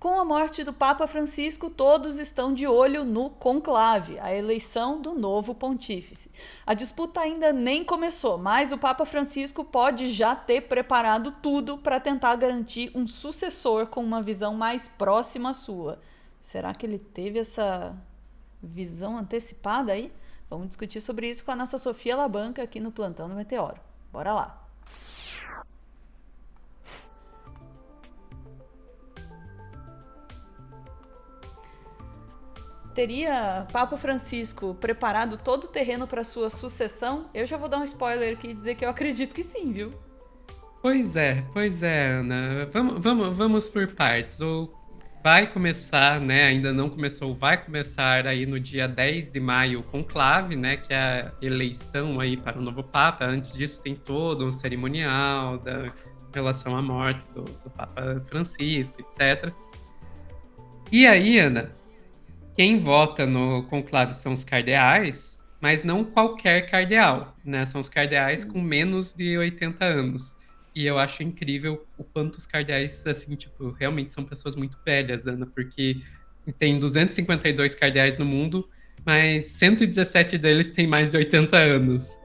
Com a morte do Papa Francisco, todos estão de olho no conclave, a eleição do novo pontífice. A disputa ainda nem começou, mas o Papa Francisco pode já ter preparado tudo para tentar garantir um sucessor com uma visão mais próxima à sua. Será que ele teve essa visão antecipada aí? Vamos discutir sobre isso com a nossa Sofia Labanca aqui no Plantão do Meteoro. Bora lá! Teria Papa Francisco preparado todo o terreno para sua sucessão? Eu já vou dar um spoiler aqui e dizer que eu acredito que sim, viu? Pois é, Ana. Vamos por partes. Vai começar, né? Ainda não começou, vai começar aí no dia 10 de maio o conclave, né? Que é a eleição aí para o novo Papa. Antes disso tem todo um cerimonial da em relação à morte do Papa Francisco, etc. E aí, Ana, quem vota no conclave são os cardeais, mas não qualquer cardeal, né? São os cardeais com menos de 80 anos. E eu acho incrível o quanto os cardeais, assim, tipo, realmente são pessoas muito velhas, Ana, porque tem 252 cardeais no mundo, mas 117 deles têm mais de 80 anos.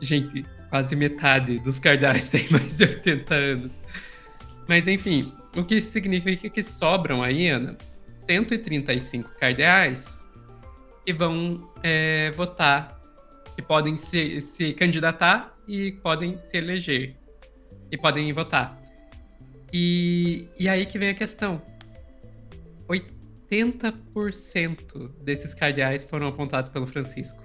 Gente, quase metade dos cardeais tem mais de 80 anos. Mas, enfim, o que significa que sobram aí, Ana, 135 cardeais que vão votar, que podem se candidatar e podem se eleger, e podem votar. E aí que vem a questão. 80% desses cardeais foram apontados pelo Francisco.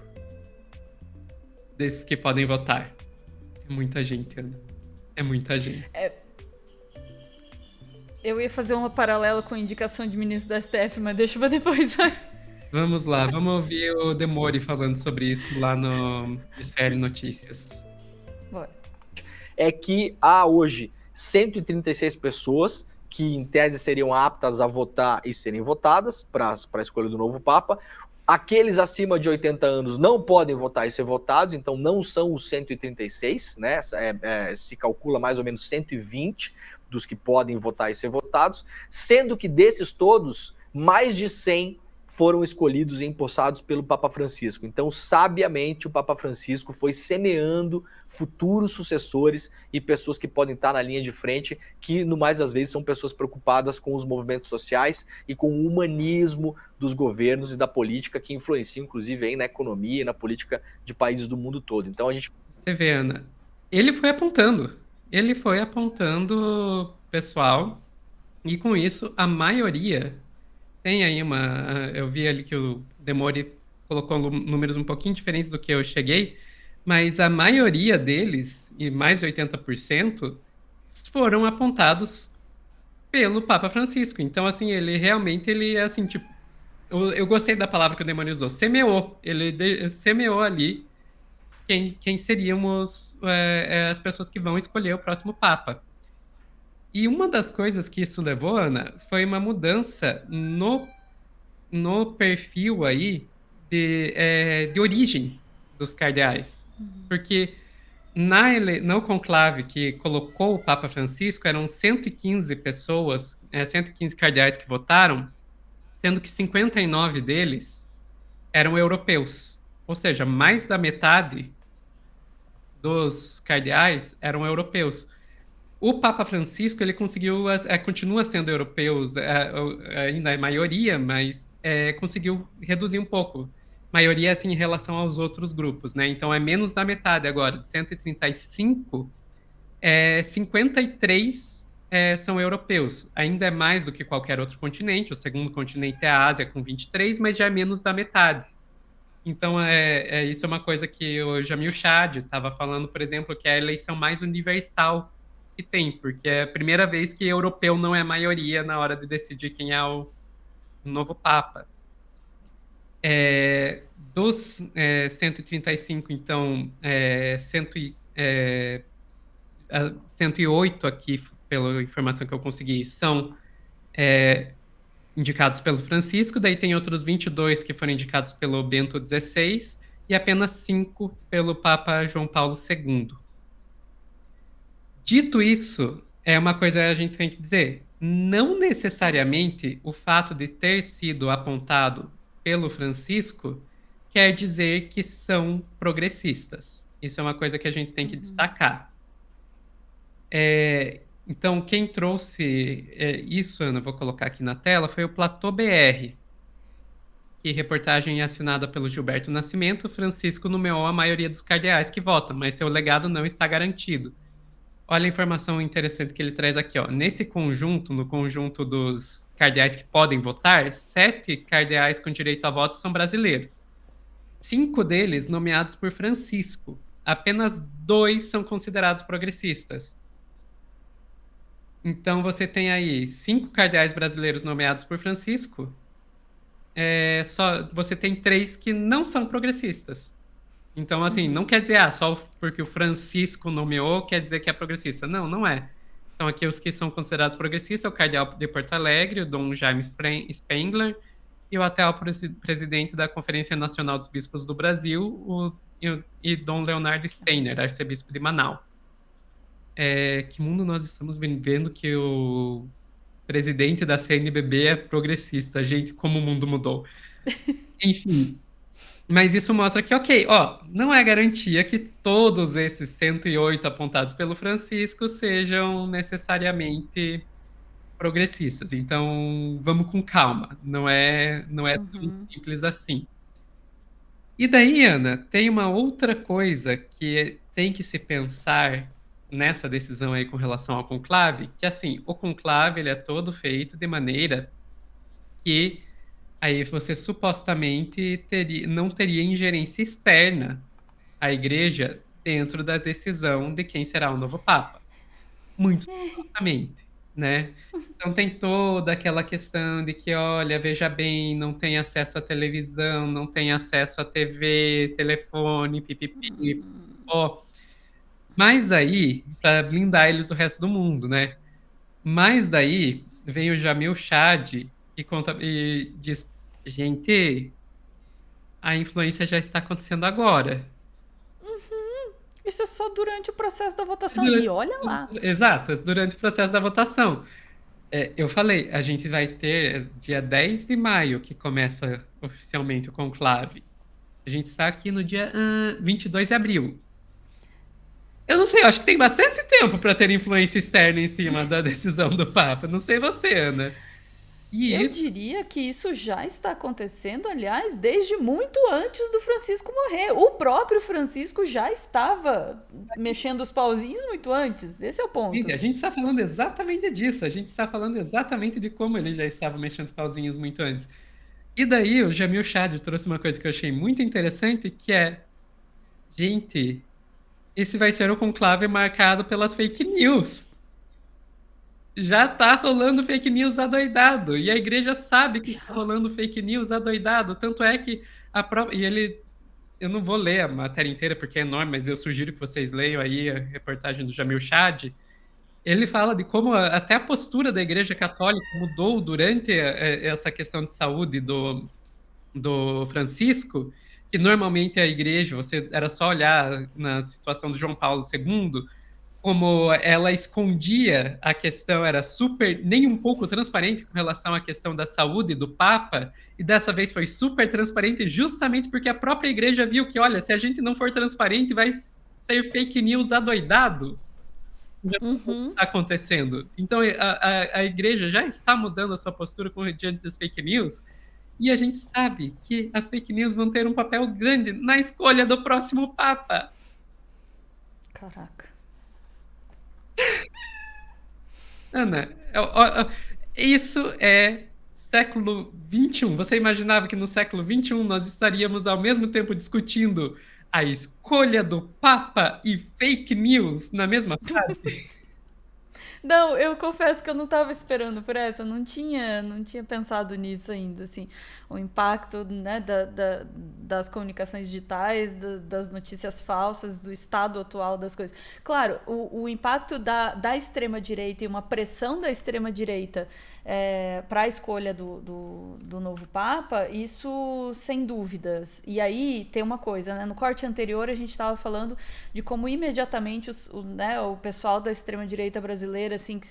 Desses que podem votar. É muita gente, Ana. É muita gente. Eu ia fazer uma paralela com a indicação de ministro da STF, mas deixa pra depois. Vamos lá, vamos ouvir o Demori falando sobre isso lá no GCL Notícias. Bora. É que há hoje 136 pessoas que, em tese, seriam aptas a votar e serem votadas para a escolha do novo Papa. Aqueles acima de 80 anos não podem votar e ser votados, então não são os 136, né? Se calcula mais ou menos 120 dos que podem votar e ser votados, sendo que desses todos, mais de 100 foram escolhidos e empossados pelo Papa Francisco. Então, sabiamente, o Papa Francisco foi semeando futuros sucessores e pessoas que podem estar na linha de frente, que, no mais das vezes, são pessoas preocupadas com os movimentos sociais e com o humanismo dos governos e da política, que influenciam, inclusive, aí na economia e na política de países do mundo todo. Então, a gente... Você vê, Ana, ele foi apontando pessoal, e com isso, a maioria tem aí eu vi ali que o Demori colocou números um pouquinho diferentes do que eu cheguei, mas a maioria deles, e mais de 80%, foram apontados pelo Papa Francisco. Então, assim, ele realmente, assim, tipo, eu gostei da palavra que o Demônio usou, semeou. Ele semeou ali quem seríamos as pessoas que vão escolher o próximo Papa. E uma das coisas que isso levou, Ana, foi uma mudança no perfil aí de origem dos cardeais. Porque no conclave que colocou o Papa Francisco, eram 115 pessoas, 115 cardeais que votaram, sendo que 59 deles eram europeus. Ou seja, mais da metade dos cardeais eram europeus. O Papa Francisco, ele conseguiu, continua sendo europeus, ainda é maioria, mas conseguiu reduzir um pouco. Maioria, assim, em relação aos outros grupos, né? Então, é menos da metade agora. De 135, 53 são europeus. Ainda é mais do que qualquer outro continente. O segundo continente é a Ásia, com 23, mas já é menos da metade. Então, isso é uma coisa que o Jamil Chad estava falando, por exemplo, que é a eleição mais universal que tem, porque é a primeira vez que europeu não é a maioria na hora de decidir quem é o novo Papa. Dos 135, então, 108 aqui, pela informação que eu consegui, são indicados pelo Francisco, daí tem outros 22 que foram indicados pelo Bento XVI e apenas 5 pelo Papa João Paulo II. Dito isso, é uma coisa que a gente tem que dizer. não necessariamente o fato de ter sido apontado pelo Francisco quer dizer que são progressistas. Isso é uma coisa que a gente tem que destacar. Então, quem trouxe isso, Ana, vou colocar aqui na tela, foi o Platô BR, que reportagem assinada pelo Gilberto Nascimento. Francisco nomeou a maioria dos cardeais que votam, mas seu legado não está garantido. Olha a informação interessante que ele traz aqui. Ó. Nesse conjunto, no conjunto dos cardeais que podem votar, 7 cardeais com direito a voto são brasileiros. 5 deles nomeados por Francisco. Apenas 2 são considerados progressistas. Então você tem aí 5 cardeais brasileiros nomeados por Francisco. Você tem 3 que não são progressistas. Então, assim, não quer dizer, só porque o Francisco nomeou, quer dizer que é progressista. Não, não é. Então, aqui os que são considerados progressistas é o cardeal de Porto Alegre, o Dom Jaime Spengler, e o atual presidente da Conferência Nacional dos Bispos do Brasil, e Dom Leonardo Steiner, arcebispo de Manaus. Que mundo nós estamos vivendo que o presidente da CNBB é progressista? Gente, como o mundo mudou. Enfim... Mas isso mostra que, ok, não é garantia que todos esses 108 apontados pelo Francisco sejam necessariamente progressistas. Então, vamos com calma. Não é tão simples assim. E daí, Ana, tem uma outra coisa que tem que se pensar nessa decisão aí com relação ao conclave, que, assim, o conclave ele é todo feito de maneira que aí você supostamente não teria ingerência externa à igreja dentro da decisão de quem será o novo Papa. Muito supostamente, né? Então tem toda aquela questão de que, olha, veja bem, não tem acesso à televisão, não tem acesso à TV, telefone, pipipi, Mas aí, para blindar eles do resto do mundo, né? Mas daí vem o Jamil Chad e diz: gente, a influência já está acontecendo agora. Isso é só durante o processo da votação. E olha lá. Exato, durante o processo da votação. Eu falei, a gente vai ter dia 10 de maio que começa oficialmente o conclave. A gente está aqui no dia 22 de abril. Eu não sei, eu acho que tem bastante tempo para ter influência externa em cima da decisão do Papa. Não sei você, Ana. Eu diria que isso já está acontecendo, aliás, desde muito antes do Francisco morrer. O próprio Francisco já estava mexendo os pauzinhos muito antes. Esse é o ponto. A gente está falando exatamente disso. A gente está falando exatamente de como ele já estava mexendo os pauzinhos muito antes. E daí o Jamil Chad trouxe uma coisa que eu achei muito interessante, que é... Gente, esse vai ser o conclave marcado pelas fake news. Já tá rolando fake news adoidado. E a igreja sabe que está rolando fake news adoidado. Tanto é que eu não vou ler a matéria inteira porque é enorme, mas eu sugiro que vocês leiam aí a reportagem do Jamil Chad. Ele fala de como até a postura da igreja católica mudou durante essa questão de saúde do Francisco, que normalmente a igreja, era só olhar na situação do João Paulo II, como ela escondia a questão, era nem um pouco transparente com relação à questão da saúde do Papa, e dessa vez foi super transparente justamente porque a própria igreja viu que, olha, se a gente não for transparente, vai ter fake news adoidado. Já está acontecendo. Então, a igreja já está mudando a sua postura diante das fake news, e a gente sabe que as fake news vão ter um papel grande na escolha do próximo Papa. Caraca. Ana, isso é século XXI. Você imaginava que no século XXI nós estaríamos ao mesmo tempo discutindo a escolha do Papa e fake news na mesma frase? Não, eu confesso que eu não estava esperando por essa, eu não tinha pensado nisso ainda, assim, o impacto, né, das comunicações digitais, das notícias falsas, do estado atual das coisas. Claro, o impacto da extrema-direita e uma pressão da extrema-direita para a escolha do novo Papa, isso sem dúvidas. E aí tem uma coisa, né? No corte anterior a gente estava falando de como imediatamente o pessoal da extrema-direita brasileira poder, assim, que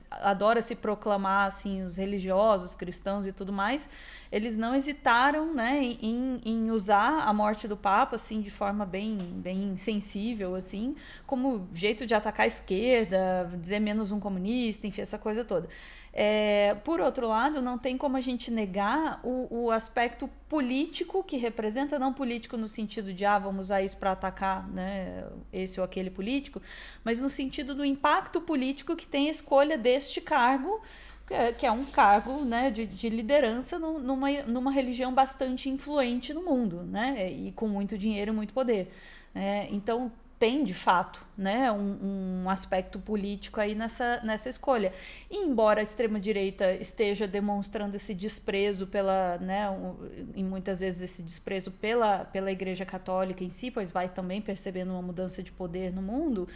adora se proclamar, assim, os religiosos, cristãos e tudo mais, eles não hesitaram, né, em usar a morte do Papa, assim, de forma bem sensível, assim, como jeito de atacar a esquerda, dizer menos um comunista, enfim, essa coisa toda. Por outro lado, não tem como a gente negar o aspecto político que representa, não político no sentido de vamos usar isso para atacar, né, esse ou aquele político, mas no sentido do impacto político que tem a escolha deste cargo, que é um cargo, né, de liderança numa religião bastante influente no mundo, né, e com muito dinheiro e muito poder. Então, tem de fato, né, um aspecto político aí nessa escolha. E embora a extrema-direita esteja demonstrando esse desprezo pela, né, e muitas vezes esse desprezo pela Igreja Católica em si, pois vai também percebendo uma mudança de poder no mundo,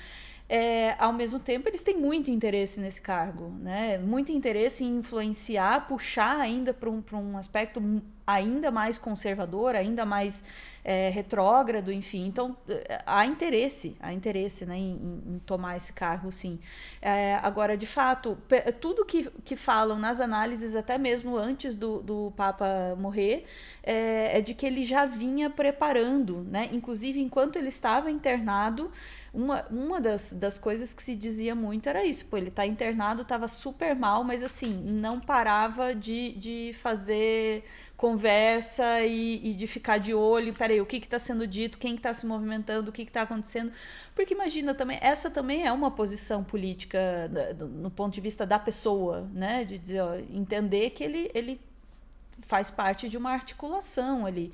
ao mesmo tempo eles têm muito interesse nesse cargo, né? Muito interesse em influenciar, puxar ainda para um aspecto ainda mais conservador, ainda mais retrógrado, enfim. Então, há interesse, né, em tomar esse cargo, sim. Agora, de fato, tudo que falam nas análises, até mesmo antes do Papa morrer, é de que ele já vinha preparando, né? Inclusive, enquanto ele estava internado, uma das coisas que se dizia muito era isso. Pô, ele tá internado, tava super mal, mas assim, não parava de fazer conversa e de ficar de olho, peraí, o que está sendo dito, quem está se movimentando, o que está acontecendo, porque imagina também, essa também é uma posição política no ponto de vista da pessoa, né, de dizer, entender que ele faz parte de uma articulação ali.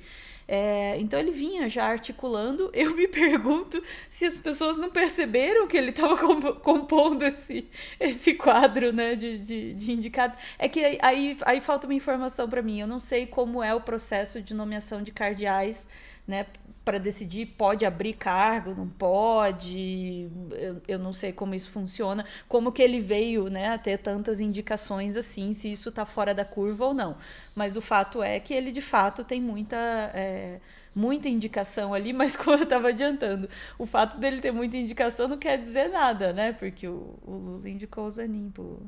Então ele vinha já articulando. Eu me pergunto se as pessoas não perceberam que ele estava compondo esse quadro, né, de indicados. É que aí falta uma informação para mim. Eu não sei como é o processo de nomeação de cardeais, né, para decidir pode abrir cargo, não pode. Eu não sei como isso funciona, como que ele veio, né, a ter tantas indicações assim, se isso está fora da curva ou não. Mas o fato é que ele de fato tem muita indicação ali, mas como eu estava adiantando, o fato dele ter muita indicação não quer dizer nada, né? Porque o Lula indicou o Zanin pro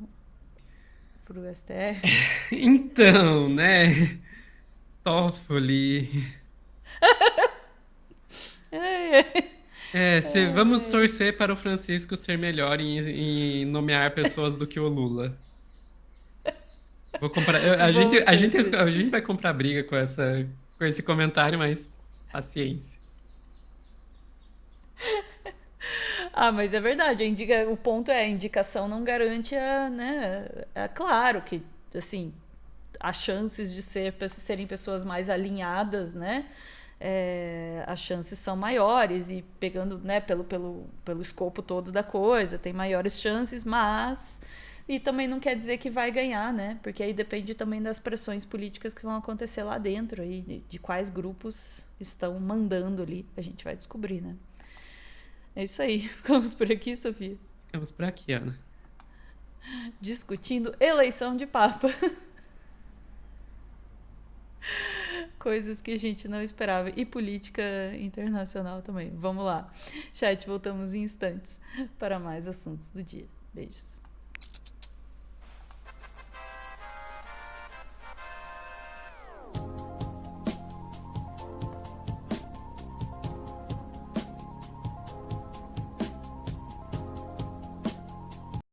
STF. Então, né? Toffoli. Vamos torcer para o Francisco ser melhor em nomear pessoas do que o Lula. Vou comprar. A gente vai comprar briga com esse comentário, mas paciência. Mas é verdade. O ponto a indicação não garante né? É claro que, assim, as chances de serem pessoas mais alinhadas, né? As chances são maiores e pegando, né, pelo escopo todo da coisa, tem maiores chances, mas e também não quer dizer que vai ganhar, né? Porque aí depende também das pressões políticas que vão acontecer lá dentro e de quais grupos estão mandando ali. A gente vai descobrir, né? É isso aí. Ficamos por aqui, Sofia? Ficamos por aqui, Ana. Discutindo eleição de Papa. Coisas que a gente não esperava. E política internacional também. Vamos lá. Chat, voltamos em instantes para mais assuntos do dia. Beijos.